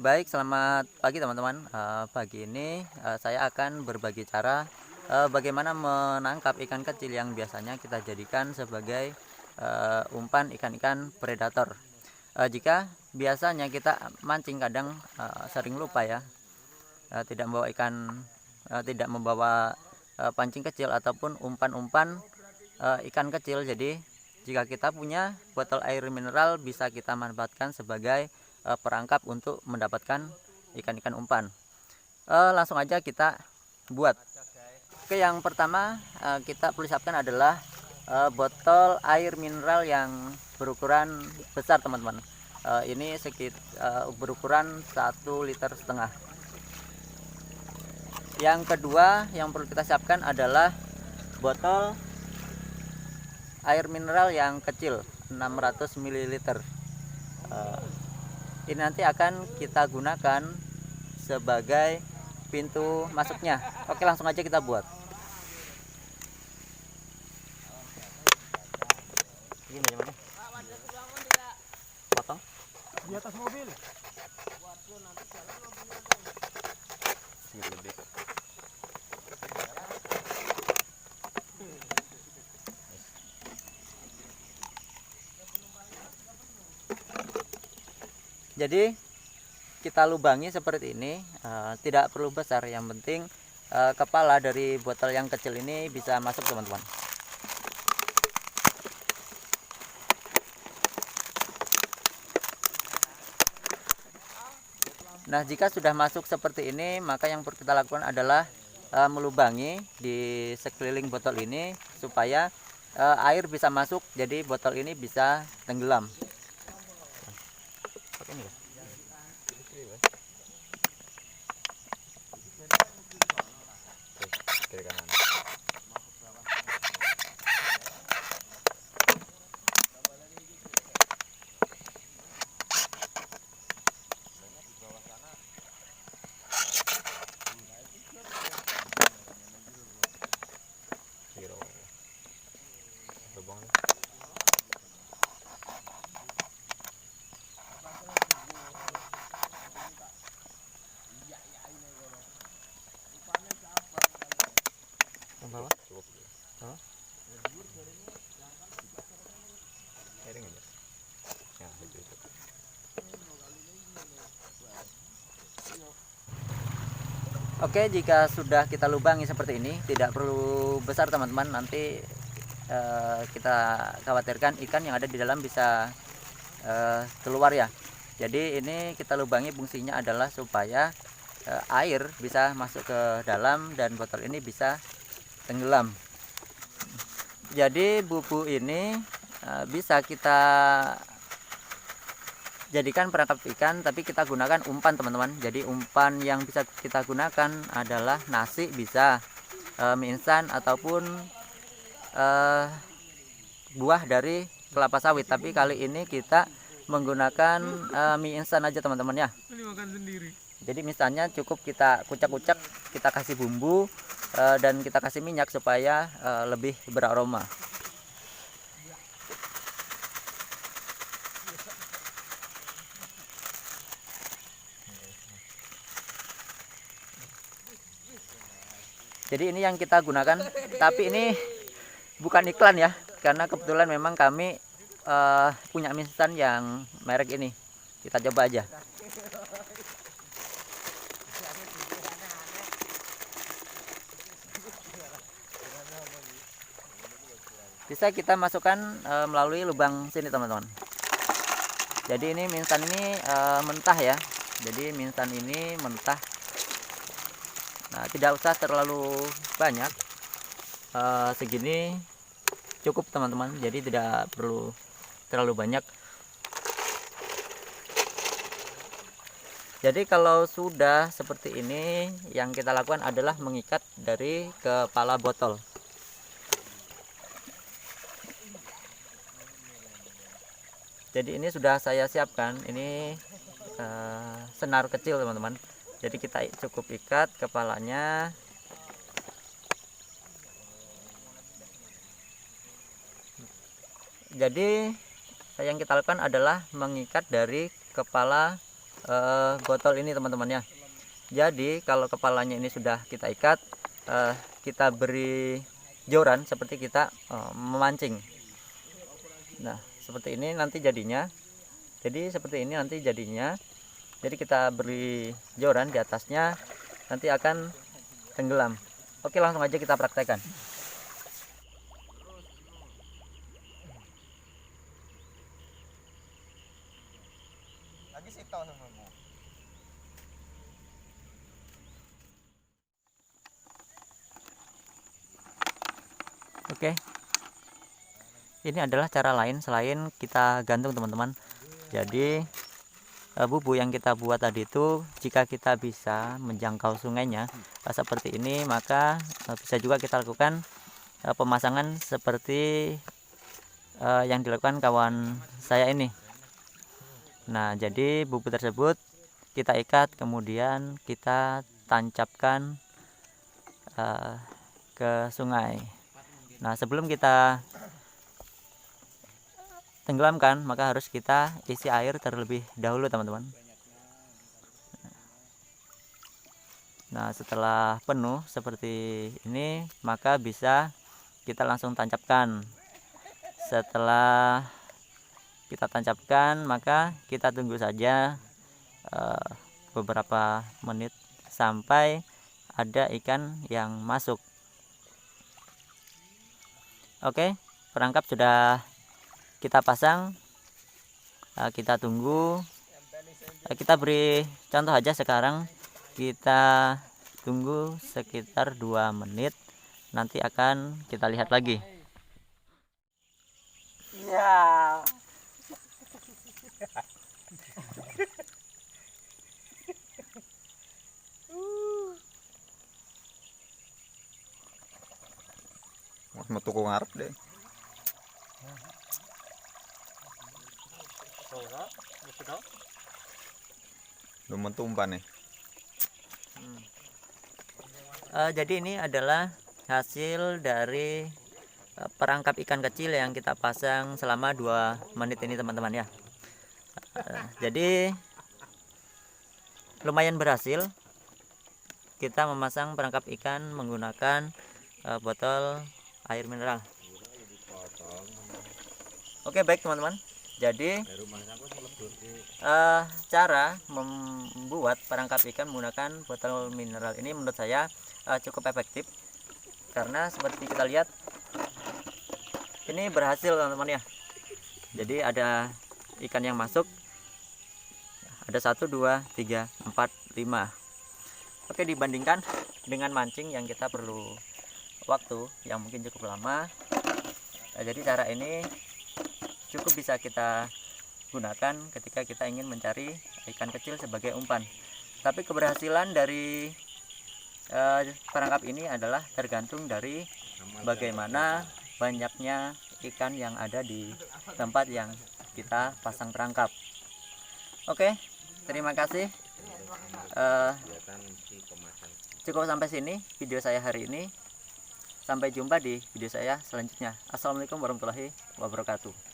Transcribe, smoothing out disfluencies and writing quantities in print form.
Baik, selamat pagi teman-teman. Pagi ini saya akan berbagi cara bagaimana menangkap ikan kecil yang biasanya kita jadikan sebagai umpan ikan-ikan predator. Jika biasanya kita mancing kadang sering lupa ya, tidak membawa tidak membawa pancing kecil ataupun umpan-umpan ikan kecil. Jadi jika kita punya botol air mineral bisa kita manfaatkan sebagai perangkap untuk mendapatkan ikan-ikan umpan. Langsung aja kita buat. Oke, yang pertama kita perlu siapkan adalah botol air mineral yang berukuran besar teman-teman. Ini berukuran 1,5 liter. Yang kedua yang perlu kita siapkan adalah botol air mineral yang kecil 600 ml. Ini nanti akan kita gunakan sebagai pintu masuknya. Oke, langsung aja kita buat. Gini gimana? Potong di atas mobil. Jadi kita lubangi seperti ini, tidak perlu besar, yang penting kepala dari botol yang kecil ini bisa masuk teman-teman. Nah, jika sudah masuk seperti ini, maka yang perlu kita lakukan adalah melubangi di sekeliling botol ini supaya air bisa masuk, jadi botol ini bisa tenggelam. Ini ya. Bawah cukup. Oh. Oke, jika sudah kita lubangi seperti ini, tidak perlu besar teman-teman. Nanti kita khawatirkan ikan yang ada di dalam bisa keluar ya. Jadi ini kita lubangi fungsinya adalah supaya air bisa masuk ke dalam dan botol ini bisa tenggelam. Jadi bubu ini bisa kita jadikan perangkap ikan, tapi kita gunakan umpan teman-teman. Jadi umpan yang bisa kita gunakan adalah nasi, bisa mie instan, ataupun buah dari kelapa sawit. Tapi kali ini kita menggunakan mie instan aja teman-teman ya. Jadi misalnya cukup kita kucek-kucek, kita kasih bumbu dan kita kasih minyak supaya lebih beraroma. Jadi ini yang kita gunakan, tapi ini bukan iklan ya, karena kebetulan memang kami punya mie instan yang merek ini. Kita coba aja. Bisa kita masukkan melalui lubang sini teman-teman. Jadi ini mie instan ini mentah ya. Jadi mie instan ini mentah. Nah, tidak usah terlalu banyak, segini cukup teman-teman. Jadi tidak perlu terlalu banyak. Jadi kalau sudah seperti ini, yang kita lakukan adalah mengikat dari kepala botol. Jadi ini sudah saya siapkan, ini senar kecil teman-teman. Jadi kita cukup ikat kepalanya. Jadi yang kita lakukan adalah mengikat dari kepala botol ini teman-teman ya. Jadi kalau kepalanya ini sudah kita ikat, kita beri joran seperti kita memancing. Nah seperti ini nanti jadinya. Jadi kita beri joran di atasnya, nanti akan tenggelam. Oke, langsung aja kita praktekkan. Lagi sih tahu sama mu. Oke, ini adalah cara lain selain kita gantung teman-teman. Jadi bubu yang kita buat tadi itu, jika kita bisa menjangkau sungainya seperti ini, maka bisa juga kita lakukan pemasangan seperti yang dilakukan kawan saya ini. Nah jadi bubu tersebut kita ikat, kemudian kita tancapkan ke sungai. Nah sebelum kita tenggelamkan, maka harus kita isi air terlebih dahulu teman-teman. Nah setelah penuh seperti ini, maka bisa kita langsung tancapkan. Setelah kita tancapkan, maka kita tunggu saja beberapa menit sampai ada ikan yang masuk. Oke, perangkap sudah kita pasang, kita tunggu. Kita beri contoh aja sekarang, kita tunggu sekitar 2 menit, nanti akan kita lihat lagi. Ya. Mas metu ko ngarep deh. Lumayan umpan nih. Jadi ini adalah hasil dari perangkap ikan kecil yang kita pasang selama 2 menit ini teman-teman ya. Jadi lumayan berhasil kita memasang perangkap ikan menggunakan botol air mineral. Oke, baik teman-teman, jadi cara membuat perangkap ikan menggunakan botol mineral ini menurut saya cukup efektif, karena seperti kita lihat ini berhasil teman-teman ya. Jadi ada ikan yang masuk, ada 1, 2, 3, 4, 5. Oke, dibandingkan dengan mancing yang kita perlu waktu yang mungkin cukup lama, jadi cara ini cukup bisa kita gunakan ketika kita ingin mencari ikan kecil sebagai umpan. Tapi keberhasilan dari perangkap ini adalah tergantung dari bagaimana banyaknya ikan yang ada di tempat yang kita pasang perangkap. Oke, terima kasih. Cukup sampai sini video saya hari ini. Sampai jumpa di video saya selanjutnya. Assalamualaikum warahmatullahi wabarakatuh.